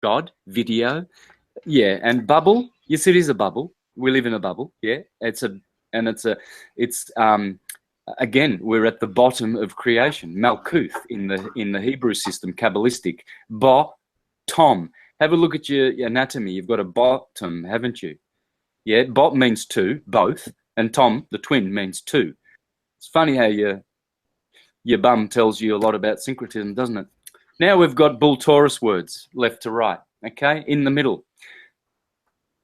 God, video, yeah, and bubble. Yes, it is a bubble. We live in a bubble. Yeah, it's again, we're at the bottom of creation. Malkuth in the Hebrew system, Kabbalistic. Tom. Have a look at your anatomy. You've got a bottom, haven't you? Yeah, bot means two, both, and Tom, the twin, means two. It's funny how your bum tells you a lot about syncretism, doesn't it? Now we've got bull Taurus words, left to right, okay? In the middle.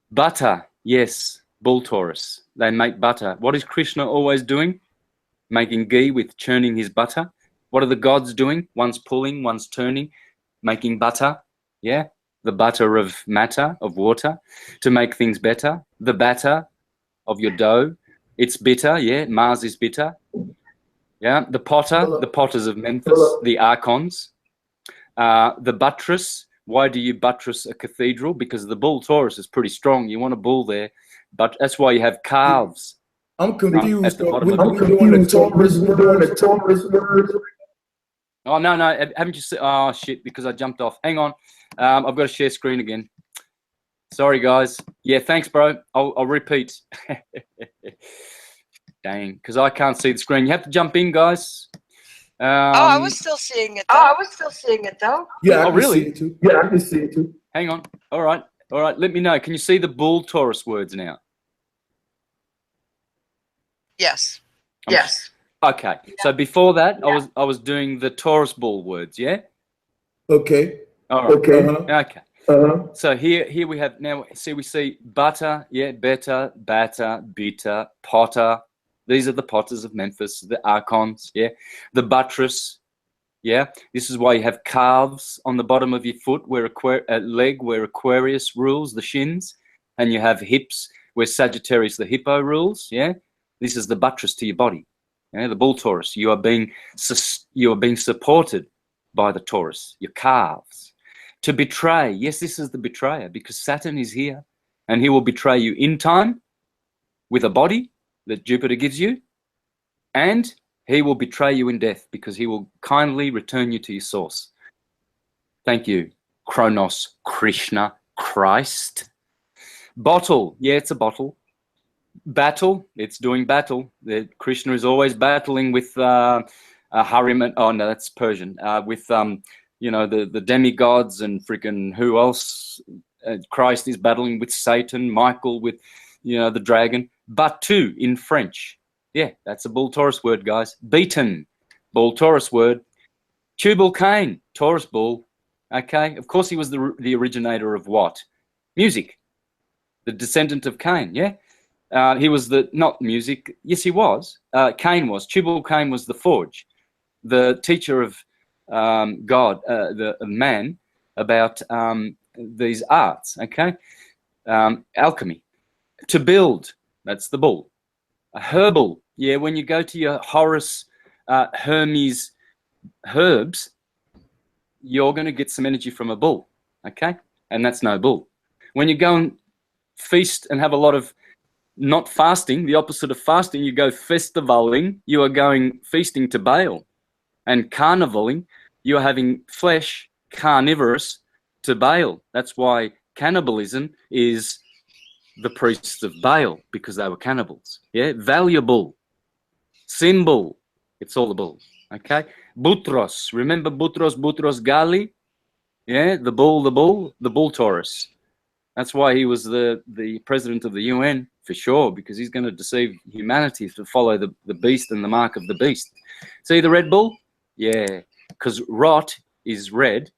Butter, yes, bull Taurus. They make butter. What is Krishna always doing? Making ghee with churning his butter. What are the gods doing? One's pulling, one's turning, making butter, yeah? The butter of matter, of water, to make things better. The batter of your dough. It's bitter, yeah, Mars is bitter. Yeah, the potters of Memphis, the archons. The buttress, why do you buttress a cathedral? Because the bull Taurus is pretty strong. You want a bull there, but that's why you have calves. I'm confused. At the bottom of I'm confused. We're doing the Taurus words. Oh, no, haven't you seen? Oh, shit, because I jumped off. Hang on. I've got to share screen again. Sorry, guys. Yeah, thanks, bro. I'll repeat. Dang, because I can't see the screen. You have to jump in, guys. I was still seeing it, though. Yeah, oh, really? Yeah, I can see it too. Hang on. All right. Let me know. Can you see the bull Taurus words now? Yes. Okay. Yeah. So before that, yeah. I was doing the Taurus bull words. Yeah. Okay. All right. Okay. Okay. So here we have now. We see butter. Yeah. Better, batter, bitter, potter. These are the potters of Memphis, the archons. Yeah. The buttress. Yeah. This is why you have calves on the bottom of your foot, where leg where Aquarius rules, the shins, and you have hips where Sagittarius, the hippo, rules. Yeah. This is the buttress to your body. Yeah, the bull Taurus. You are being supported by the Taurus, your calves. To betray. Yes, this is the betrayer, because Saturn is here and he will betray you in time with a body that Jupiter gives you, and he will betray you in death because he will kindly return you to your source. Thank you, Kronos, Krishna, Christ. Bottle. Yeah, it's a bottle. Battle, it's doing battle. Krishna is always battling with Hariman. Oh no, that's Persian. With the demigods and freaking who else? Christ is battling with Satan. Michael with the dragon. Batu in French. Yeah, that's a bull Taurus word, guys. Beaten, bull Taurus word. Tubal Cain, Taurus bull. Okay, of course he was the originator of what? Music. The descendant of Cain. Yeah. He was not music. Yes, he was. Cain was. Tubal Cain was the forge, the teacher of God, the man, about these arts. Okay, alchemy. To build. That's the bull. A herbal. Yeah, when you go to your Horus Hermes herbs, you're going to get some energy from a bull. Okay, and that's no bull. When you go and feast and have a lot of not fasting, the opposite of fasting, you go festivaling, you are going feasting to Baal. And carnivaling, you are having flesh, carnivorous, to Baal. That's why cannibalism is the priests of Baal, because they were cannibals. Yeah, valuable, symbol, it's all the bulls. Okay, Butros, remember Butros Ghali? Yeah, the bull Taurus. That's why he was the president of the UN, for sure, because he's going to deceive humanity to follow the beast and the mark of the beast. See the Red Bull? Yeah, because rot is red,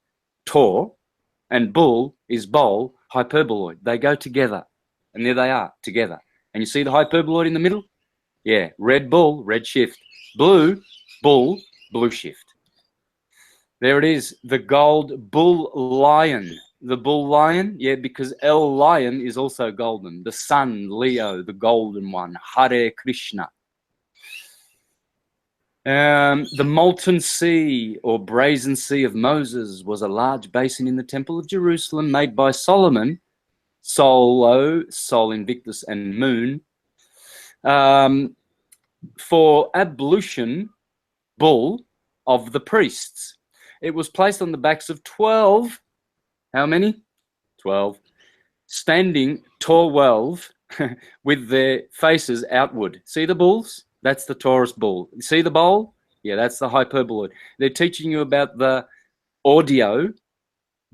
tor, and bull is bowl, hyperboloid. They go together, and there they are, together. And you see the hyperboloid in the middle? Yeah, red bull, red shift. Blue, bull, blue shift. There it is, the gold bull lion. The bull lion, yeah, because El Lion is also golden. The sun, Leo, the golden one. Hare Krishna. The molten sea or brazen sea of Moses was a large basin in the temple of Jerusalem made by Solomon, Sol Invictus, and Moon, for ablution, bull, of the priests. It was placed on the backs of 12. How many? 12. Standing tall 12 with their faces outward. See the bulls? That's the Taurus bull. See the bowl? Yeah, that's the hyperboloid. They're teaching you about the audio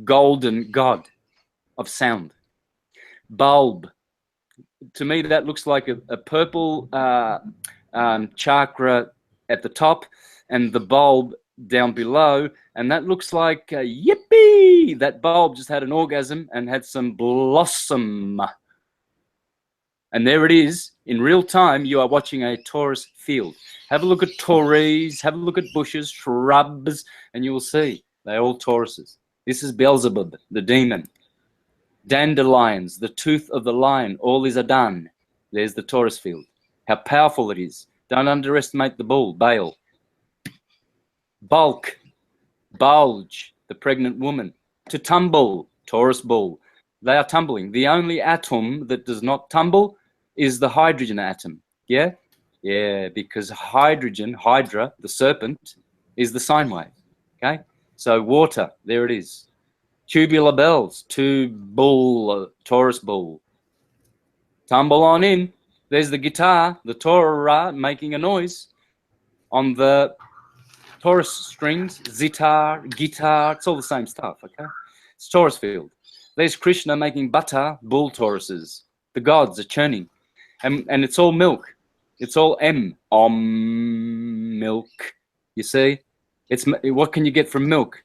golden god of sound. Bulb. To me, that looks like a purple chakra at the top and the bulb down below, and that looks like yippee! That bulb just had an orgasm and had some blossom. And there it is. In real time, you are watching a Taurus field. Have a look at Tauris, have a look at bushes, shrubs, and you will see they're all Tauruses. This is Beelzebub, the demon. Dandelions, the tooth of the lion, all is Adan. There's the Taurus field. How powerful it is. Don't underestimate the bull, Baal. Bulk, bulge, the pregnant woman. To tumble, Taurus bull. They are tumbling. The only atom that does not tumble is the hydrogen atom. Yeah? Yeah, because hydrogen, Hydra, the serpent, is the sine wave. Okay? So water, there it is. Tubular bells, bull, Taurus bull. Tumble on in. There's the guitar, the Torah making a noise on the Taurus strings, zitar, guitar, it's all the same stuff, okay? It's Taurus field. There's Krishna making butter, bull Tauruses. The gods are churning. And it's all milk. It's all milk. You see? What can you get from milk?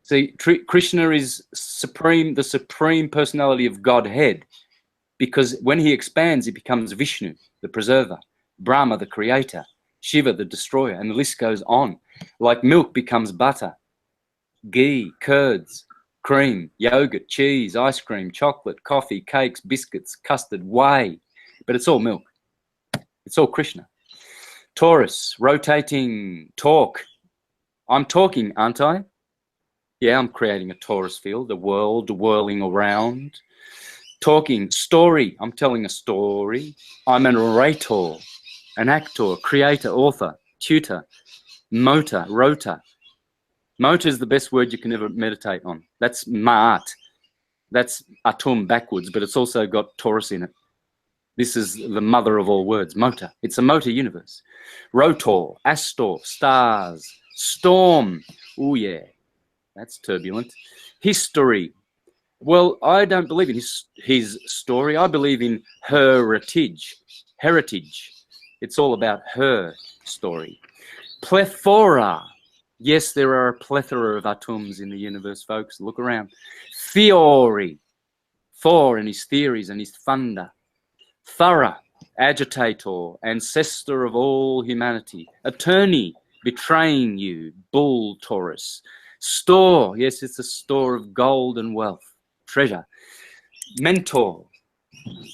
See, Krishna is supreme, the supreme personality of Godhead, because when he expands, he becomes Vishnu, the preserver, Brahma, the creator, Shiva, the destroyer, and the list goes on. Like milk becomes butter, ghee, curds, cream, yogurt, cheese, ice cream, chocolate, coffee, cakes, biscuits, custard, whey. But it's all milk. It's all Krishna. Taurus, rotating, talk. I'm talking, aren't I? Yeah, I'm creating a Taurus field, the world whirling around. Talking, story. I'm telling a story. I'm an orator, an actor, creator, author, tutor, motor, rota. Motor is the best word you can ever meditate on. That's ma'at. That's atum backwards, but it's also got Taurus in it. This is the mother of all words, motor. It's a motor universe. Rotor, astor, stars, storm. Oh, yeah, that's turbulent. History. Well, I don't believe in his story. I believe in heritage. Heritage. It's all about her story. Plethora. Yes, there are a plethora of atoms in the universe, folks. Look around. Theory. Thor and his theories and his thunder. Thorough. Agitator. Ancestor of all humanity. Attorney. Betraying you. Bull Taurus. Store. Yes, it's a store of gold and wealth. Treasure. Mentor.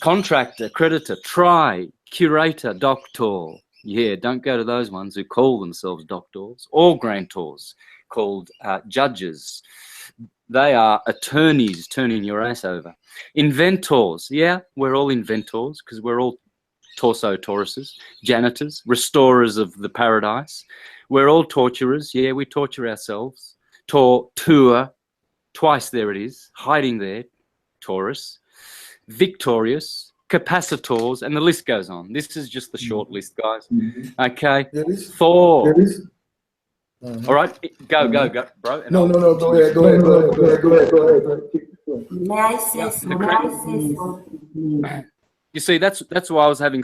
Contractor. Creditor. Try. Curator. Doctor. Yeah, don't go to those ones who call themselves doctors or grantors, called judges. They are attorneys turning your ass over. Inventors. Yeah, we're all inventors because we're all torso Tauruses. Janitors. Restorers of the paradise. We're all torturers. Yeah, we torture ourselves. Torture. Twice there it is. Hiding there. Taurus. Victorious. Capacitors, and the list goes on. This is just the short list, guys. Okay. Thor. All right, go, bro. No, go ahead. May I say something? You see, that's why I was having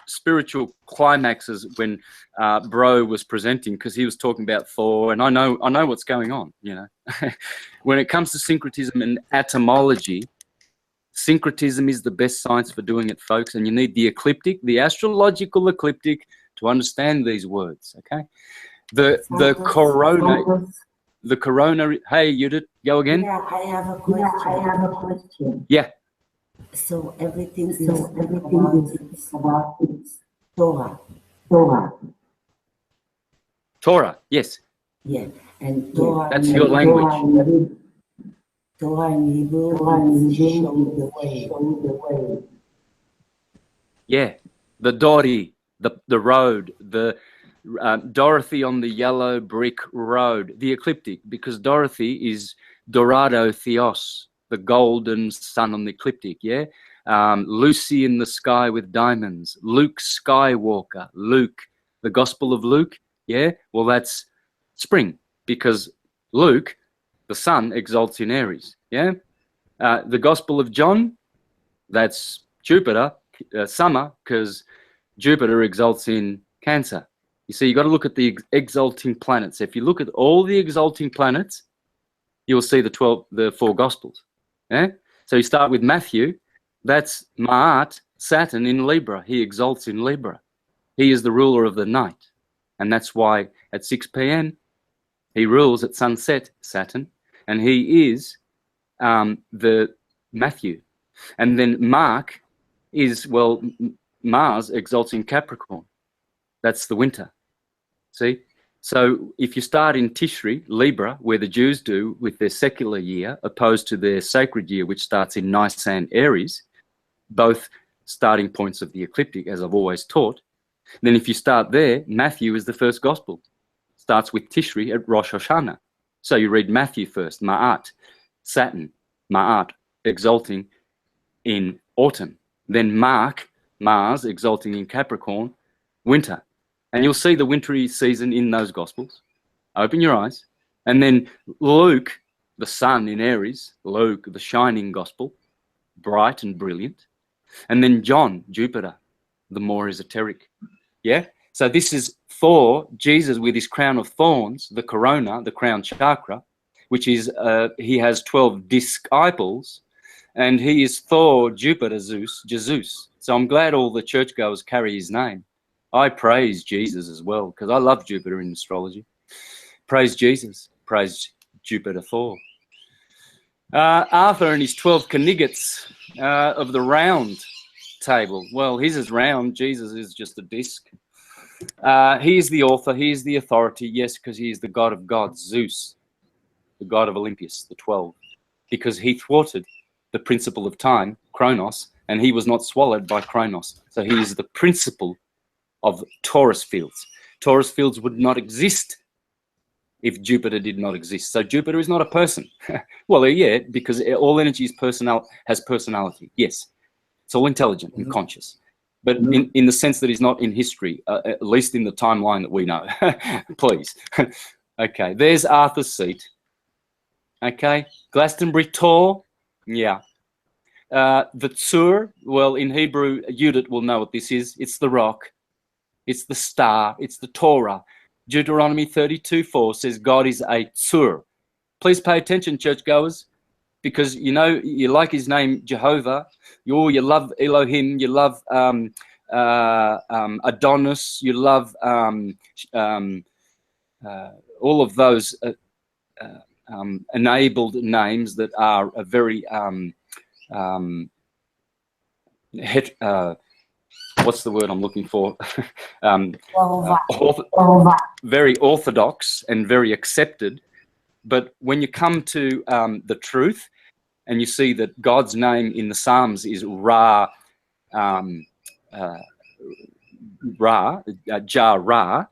spiritual climaxes when Bro was presenting, because he was talking about Thor, and I know what's going on. You know, when it comes to syncretism and atomology. Syncretism is the best science for doing it, folks, and you need the ecliptic, the astrological ecliptic, to understand these words. Okay, the corona. Hey, Judith, go again. Yeah, I have a question. Yeah. So everything is about Torah. Torah. Yes. Yeah, and Torah. That's your language. Torah in Hebrew show the way. Yeah, the Dori, the road, the Dorothy on the yellow brick road, the ecliptic, because Dorothy is Dorado Theos, the golden sun on the ecliptic, yeah? Lucy in the sky with diamonds, Luke Skywalker, Luke, the Gospel of Luke, yeah? Well, that's spring, because Luke, the sun, exalts in Aries, yeah? The Gospel of John, that's Jupiter, summer, because Jupiter exalts in Cancer. You see, you got to look at the exalting planets. If you look at all the exalting planets, you'll see the 4 Gospels. Yeah? So you start with Matthew, that's Ma'at, Saturn in Libra. He exalts in Libra. He is the ruler of the night. And that's why at 6 p.m. he rules at sunset, Saturn. And he is the Matthew. And then Mark is, well, Mars exalts in Capricorn. That's the winter. See? So if you start in Tishri, Libra, where the Jews do with their secular year, opposed to their sacred year, which starts in Nisan, Aries, both starting points of the ecliptic, as I've always taught, then if you start there, Matthew is the first gospel. Starts with Tishri at Rosh Hashanah. So you read Matthew first, Ma'at, Saturn, Ma'at, exalting in autumn. Then Mark, Mars, exalting in Capricorn, winter. And you'll see the wintry season in those Gospels. Open your eyes. And then Luke, the sun in Aries, Luke, the shining Gospel, bright and brilliant. And then John, Jupiter, the more esoteric. Yeah? So this is Thor, Jesus with his crown of thorns, the corona, the crown chakra, which is, he has 12 disciples, and he is Thor, Jupiter, Zeus, Jesus. So I'm glad all the churchgoers carry his name. I praise Jesus as well, because I love Jupiter in astrology. Praise Jesus. Praise Jupiter Thor. Arthur and his 12 Knigets of the round table. Well, his is round. Jesus is just a disc. He is the author. He is the authority. Yes, because he is the god of gods, Zeus, the god of Olympus, the 12. Because he thwarted the principle of time, Chronos, and he was not swallowed by Chronos. So he is the principle of Taurus fields. Taurus fields would not exist if Jupiter did not exist. So Jupiter is not a person. Well, yeah, because all energy is has personality. Yes, it's all intelligent and conscious. But in the sense that he's not in history, at least in the timeline that we know. Please. Okay, there's Arthur's seat. Okay, Glastonbury Tor. Yeah. The Tsur, well, in Hebrew, Yudit will know what this is. It's the rock. It's the star. It's the Torah. Deuteronomy 32:4 says God is a Tsur. Please pay attention, churchgoers, because you know you like his name, Jehovah. You love Elohim. You love Adonis. You love all of those enabled names that are a very what's the word I'm looking for? Very orthodox and very accepted. But when you come to the truth and you see that God's name in the Psalms is Ra, Jah-Ra,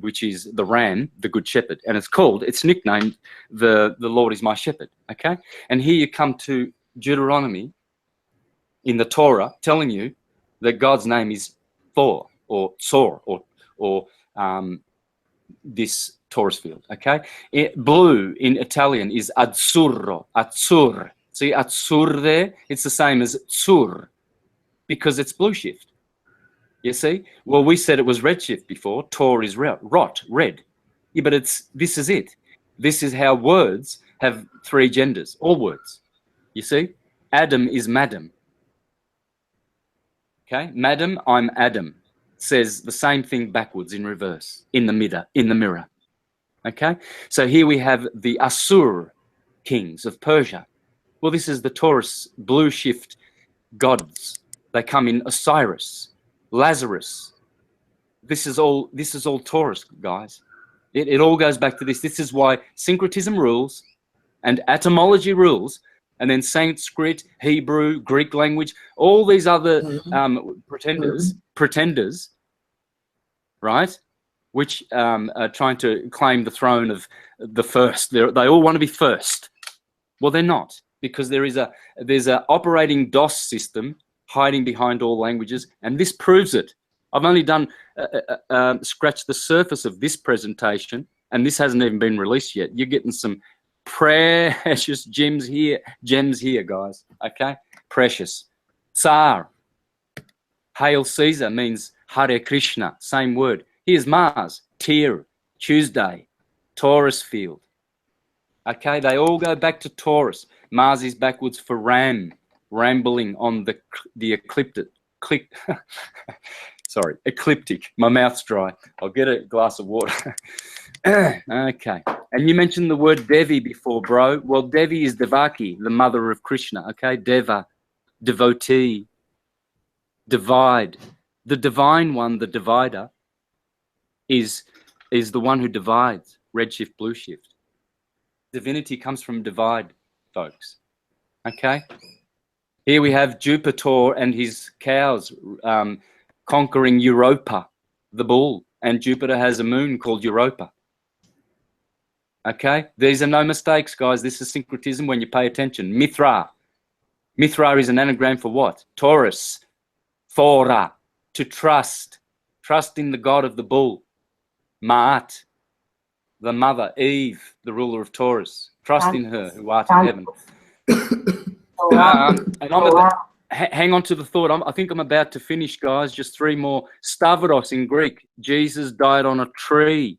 which is the ram, the good shepherd. And it's nicknamed the Lord is my shepherd, okay? And here you come to Deuteronomy in the Torah telling you that God's name is Thor or Tsor or this Taurus field, okay? Blue in Italian is azzurro, azzur. See azzur there? It's the same as tsur because it's blue shift. You see? Well, we said it was red shift before. Tor is rot, red. Yeah, but this is it. This is how words have 3 genders, all words. You see? Adam is madam. Okay? Madam, I'm Adam. Says the same thing backwards in reverse, in the mirror. Okay? So here we have the Asur kings of Persia. Well, this is the Taurus blue shift gods. They come in Osiris, Lazarus. This is all Taurus, guys. It all goes back to this. This is why syncretism rules and etymology rules, and then Sanskrit, Hebrew, Greek language, all these other pretenders, right? Which are trying to claim the throne of the first. They all want to be first. Well, they're not. because there's a operating DOS system hiding behind all languages, and this proves it. I've only done scratched the surface of this presentation, and this hasn't even been released yet. You're getting some precious gems here, guys. Okay, precious. Tsar, Hail Caesar means Hare Krishna, same word. Here's Mars, Tyr, Tuesday, Taurus field. Okay, they all go back to Taurus. Mars is backwards for Ram, rambling on the ecliptic. Sorry, ecliptic. My mouth's dry. I'll get a glass of water. Okay. And you mentioned the word Devi before, bro. Well, Devi is Devaki, the mother of Krishna. Okay, Deva, devotee, divide. The divine one, the divider, is the one who divides. Red shift, blue shift. Divinity comes from divide, folks. Okay. Here we have Jupiter and his cows conquering Europa, the bull, and Jupiter has a moon called Europa. Okay, these are no mistakes, guys. This is syncretism when you pay attention. Mithra. Mithra is an anagram for what? Taurus. Thora, to trust. Trust in the God of the bull. Ma'at, the mother. Eve, the ruler of Taurus. Trust in her who art in heaven. And I'm about, hang on to the thought. I think I'm about to finish, guys. Just 3 more. Stavros in Greek. Jesus died on a tree.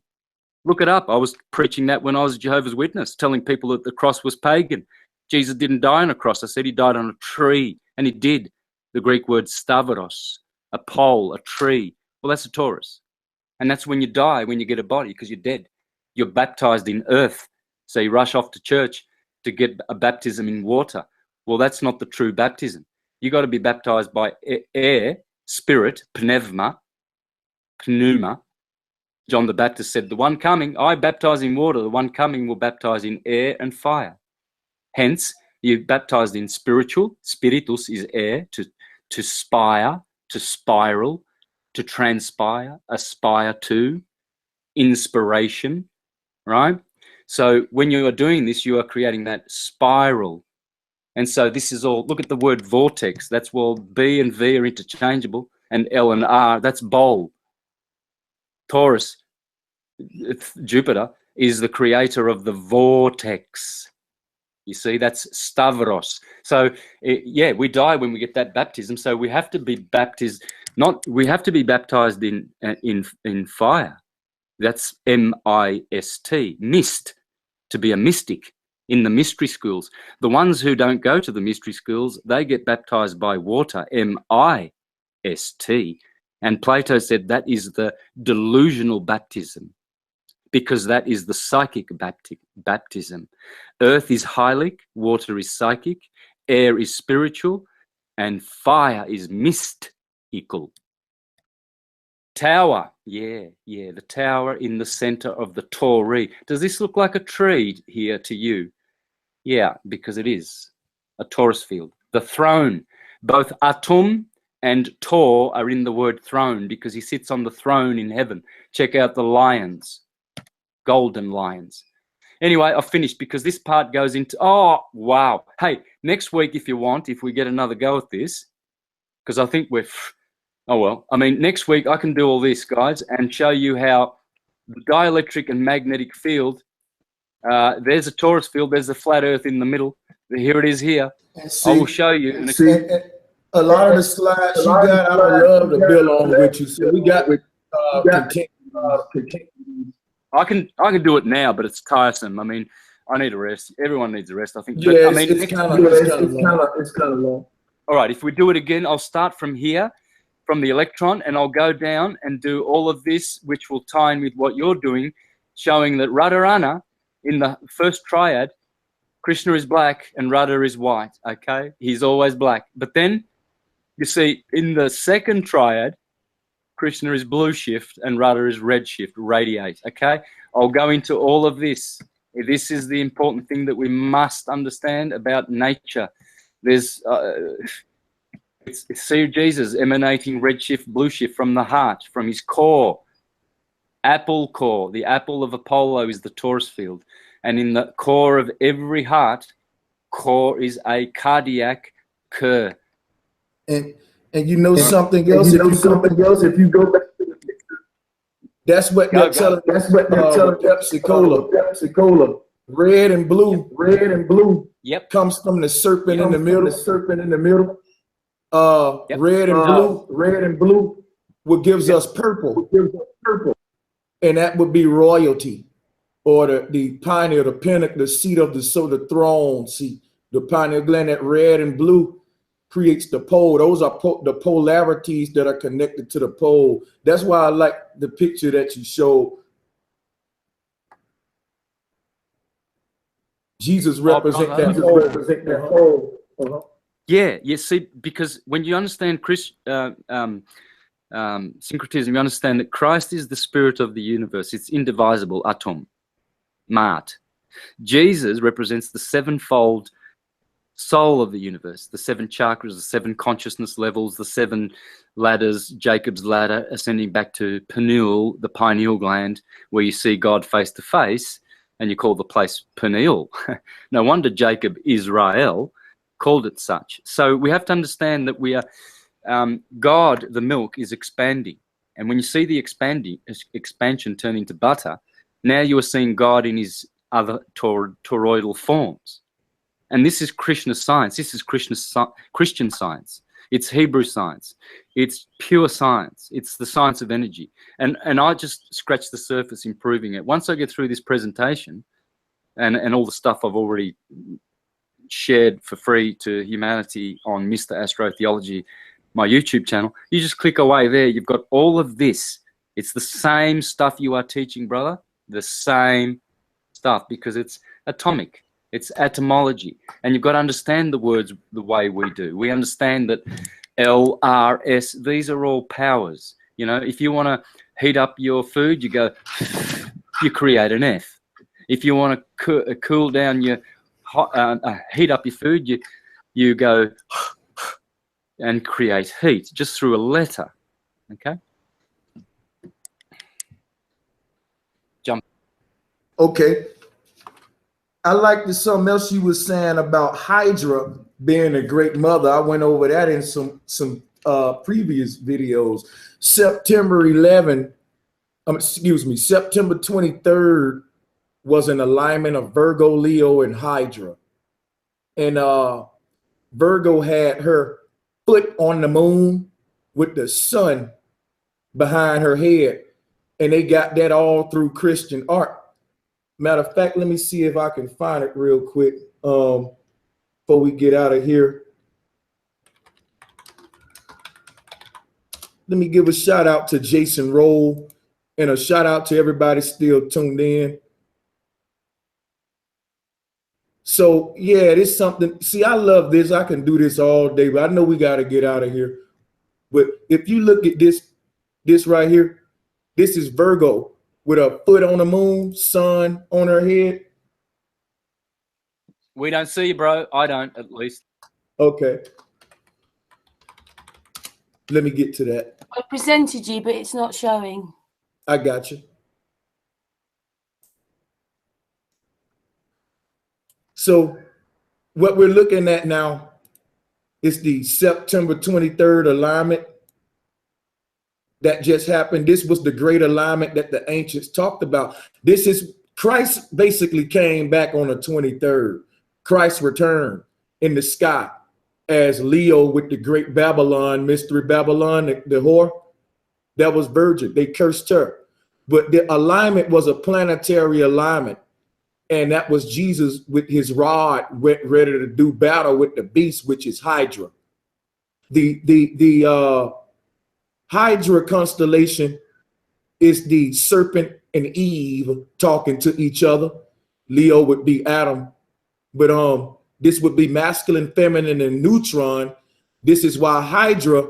Look it up. I was preaching that when I was a Jehovah's Witness, telling people that the cross was pagan. Jesus didn't die on a cross. I said he died on a tree, and he did. The Greek word stavros, a pole, a tree. Well, that's a Taurus. And that's when you die, when you get a body, because you're dead. You're baptized in earth. So you rush off to church to get a baptism in water. Well, that's not the true baptism. You got to be baptized by air, spirit, pneuma. John the Baptist said, the one coming, I baptize in water, the one coming will baptize in air and fire. Hence, you're baptized in spiritual. Spiritus is air, to spire, to spiral, to transpire, aspire to, inspiration, right? So when you are doing this, you are creating that spiral. And so this is all, look at the word vortex. That's, well, B and V are interchangeable, and L and R, that's bowl. Taurus, Jupiter, is the creator of the vortex. You see, that's Stavros. So, yeah, we die when we get that baptism. So we have to be baptized, we have to be baptized in fire. That's M-I-S-T, mist, to be a mystic in the mystery schools. The ones who don't go to the mystery schools, they get baptized by water, M-I-S-T. And Plato said that is the delusional baptism, because that is the psychic baptism. Earth is hylic, water is psychic, air is spiritual, and fire is mystical. Tower, yeah, the tower in the center of the Tauri. Does this look like a tree here to you? Yeah, because it is a Taurus field. The throne, both Atum and Tor are in the word throne because he sits on the throne in heaven. Check out the lions, golden lions. Anyway, I've finished because this part goes into, oh, wow. Hey, next week, if you want, if we get another go at this, because I think we're, oh, well, I mean, next week I can do all this, guys, and show you how the dielectric and magnetic field, there's a Taurus field, there's a flat earth in the middle. Here it is here. I will show you. A lot of the slides you got, I would love to build on with you. So we got I can do it now, but it's tiresome. I mean, I need a rest. Everyone needs a rest, I think. Yeah, but, I mean, it's kind of long. All right, if we do it again, I'll start from here, from the electron, and I'll go down and do all of this, which will tie in with what you're doing, showing that Radharana, in the first triad, Krishna is black and Radha is white, okay? He's always black. But then, you see, in the second triad, Krishna is blue shift and Radha is red shift, radiate, okay? I'll go into all of this. This is the important thing that we must understand about nature. There's, see Jesus emanating red shift, blue shift from the heart, from his core. Apple core, the apple of Apollo is the Taurus field. And in the core of every heart, core is a cardiac cur. And you know something else. If you go back to the picture, that's what they're telling. That's what they're telling. Pepsi Cola. Red and blue. Yep. Comes from the serpent in the middle. Red and blue. What gives us purple? And that would be royalty, or the pineal, the pinnacle, the seat of the throne seat, the pineal gland. That red and blue creates the pole. Those are the polarities that are connected to the pole. That's why I like the picture that you showed. Jesus represent that pole. Yeah, you see, because when you understand syncretism, you understand that Christ is the spirit of the universe. It's indivisible, atom, mat. Jesus represents the sevenfold soul of the universe, the seven chakras, the seven consciousness levels, the seven ladders, Jacob's ladder, ascending back to pineal, the pineal gland, where you see God face to face, and you call the place pineal. No wonder Jacob, Israel, called it such. So we have to understand that we are, God, the milk, is expanding. And when you see the expansion turn into butter, now you are seeing God in his other toroidal forms. And this is Krishna science. This is Christian science. It's Hebrew science. It's pure science. It's the science of energy. And I just scratch the surface improving it. Once I get through this presentation and all the stuff I've already shared for free to humanity on Mr. Astrotheology, my YouTube channel, you just click away there. You've got all of this. It's the same stuff you are teaching, brother. The same stuff, because it's atomic. It's etymology. And you've got to understand the words the way we do. We understand that L, R, S, these are all powers. You know, if you want to heat up your food, you go, you create an F. If you want to cool down your, heat up your food, you go and create heat just through a letter. Okay? Jump. Okay. I like the something else you were saying about Hydra being a great mother. I went over that in some previous videos. September 23rd was an alignment of Virgo, Leo, and Hydra. And Virgo had her foot on the moon with the sun behind her head. And they got that all through Christian art. Matter of fact, let me see if I can find it real quick before we get out of here. Let me give a shout out to Jason Roll and a shout out to everybody still tuned in. So yeah, it is something. See, I love this. I can do this all day, but I know we got to get out of here. But if you look at this right here, this is Virgo with a foot on the moon, sun on her head. We don't see you, bro. I don't, at least. Okay. Let me get to that. I presented you, but it's not showing. I got you. So what we're looking at now is the September 23rd alignment that just happened. This was the great alignment that the ancients talked about. This is Christ basically came back on the 23rd. Christ returned in the sky as Leo with the great Babylon, Mystery Babylon, the whore. That was virgin. They cursed her. But the alignment was a planetary alignment. And that was Jesus with his rod ready to do battle with the beast, which is Hydra. The Hydra constellation is the serpent and Eve talking to each other. Leo would be Adam, but this would be masculine, feminine, and neutron. This is why Hydra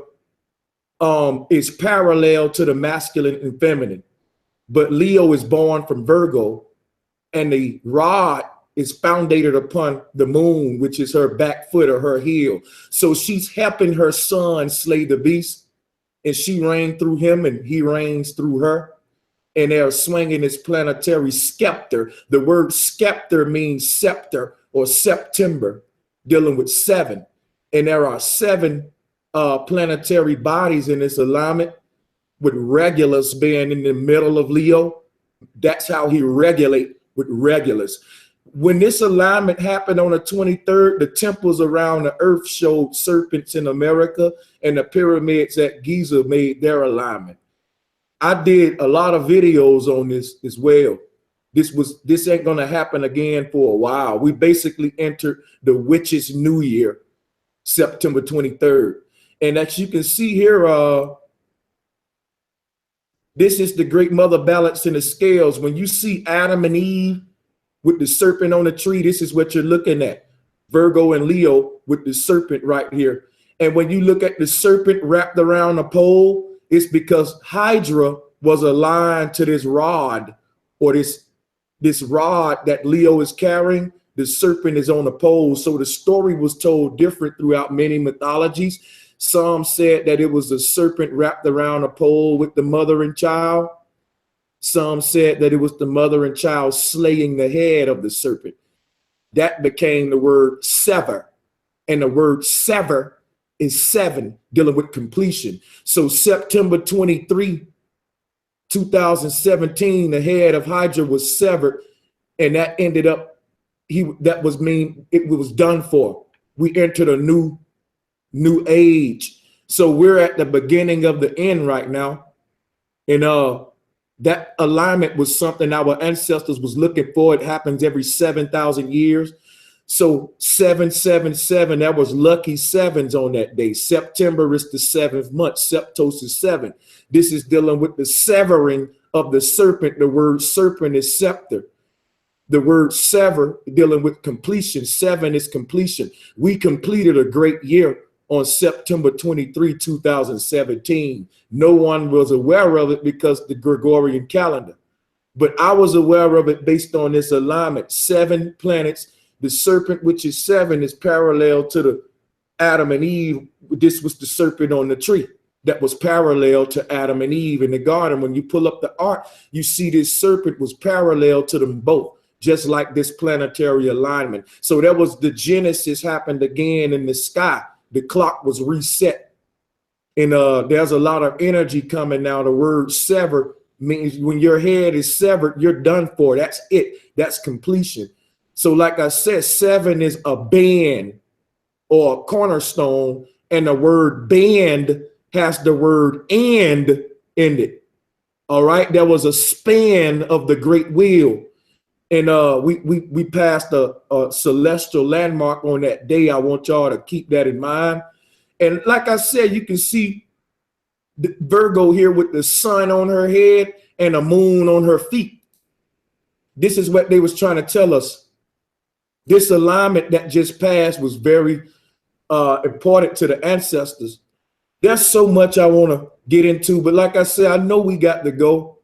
is parallel to the masculine and feminine. But Leo is born from Virgo, and the rod is founded upon the moon, which is her back foot or her heel. So she's helping her son slay the beast. And she reigned through him and he reigns through her. And they're swinging this planetary scepter. The word scepter means scepter or September. dealing with 7. And there are 7 planetary bodies in this alignment, with Regulus being in the middle of Leo. That's how he regulate with Regulus. When this alignment happened on the 23rd, the temples around the earth showed serpents in America, and the pyramids at Giza made their alignment. I did a lot of videos on this as well. This ain't gonna happen again for a while. We basically entered the witch's new year, September 23rd. And as you can see here, this is the great mother balance in the scales. When you see Adam and Eve with the serpent on the tree, this is what you're looking at. Virgo and Leo with the serpent right here. And when you look at the serpent wrapped around a pole, it's because Hydra was aligned to this rod, or this rod that Leo is carrying. The serpent is on a pole. So the story was told different throughout many mythologies. Some said that it was a serpent wrapped around a pole with the mother and child. Some said that it was the mother and child slaying the head of the serpent. That became the word sever. And the word sever is 7, dealing with completion. So September 23, 2017, the head of Hydra was severed, and that ended up, it was done for. We entered a new age. So we're at the beginning of the end right now. And that alignment was something our ancestors was looking for. It happens every 7,000 years. So 777, that was lucky 7s on that day. September is the 7th month. Septos is 7. This is dealing with the severing of the serpent. The word serpent is scepter. The word sever dealing with completion. 7 is completion. We completed a great year on September 23, 2017. No one was aware of it because the Gregorian calendar. But I was aware of it based on this alignment. 7 planets. The serpent, which is 7, is parallel to the Adam and Eve. This was the serpent on the tree that was parallel to Adam and Eve in the garden. When you pull up the ark, you see this serpent was parallel to them both, just like this planetary alignment. So that was the Genesis happened again in the sky. The clock was reset. And there's a lot of energy coming now. The word sever means when your head is severed, you're done for. That's it. That's completion. So like I said, 7 is a band or a cornerstone, and the word band has the word and in it. All right. There was a span of the great wheel. And we passed a celestial landmark on that day. I want y'all to keep that in mind. And like I said, you can see the Virgo here with the sun on her head and a moon on her feet. This is what they was trying to tell us. This alignment that just passed was very important to the ancestors. There's so much I want to get into, but like I said, I know we got to go.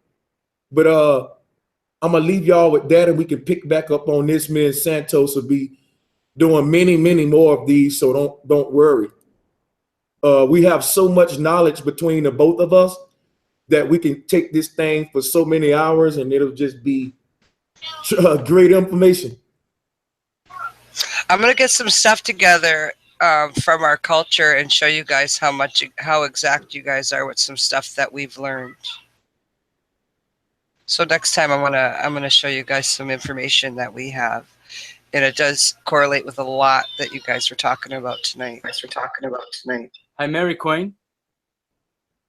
But I'm gonna leave y'all with that, and we can pick back up on this. Me and Santos will be doing many, many more of these, so don't worry. We have so much knowledge between the both of us that we can take this thing for so many hours, and it'll just be great information. I'm gonna get some stuff together from our culture and show you guys how exact you guys are with some stuff that we've learned. So next time I'm gonna show you guys some information that we have, and it does correlate with a lot that you guys were talking about tonight. Hey, Mary Queen,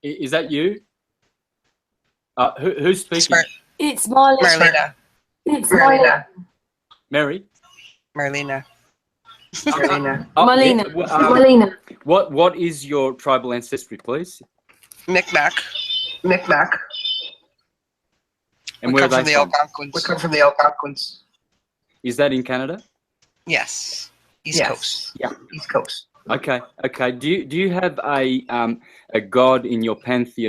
is that you? Who's speaking? It's Marlena. It's Marlena. Mary. Marlena. Marlena. Yeah, Marlena. What is your tribal ancestry, please? Micmac. And we where come are they from? from? We come from the Algonquins. Is that in Canada? Yes. East Coast. Yeah. East Coast. Okay. Do you have a god in your pantheon